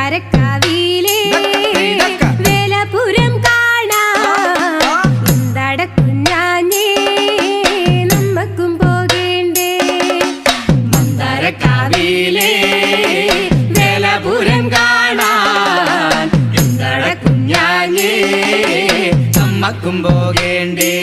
മന്ദാരക്കാവിലെ വേലപുരം കാണാൻ നടക്കുഞ്ഞാഞ്ഞേ നമ്മക്കും പോകേണ്ടേ. മന്ദാരക്കാവിലെ വേലപുരം കാണാൻ നടക്കുഞ്ഞാഞ്ഞേ നമ്മക്കും പോകേണ്ടേ.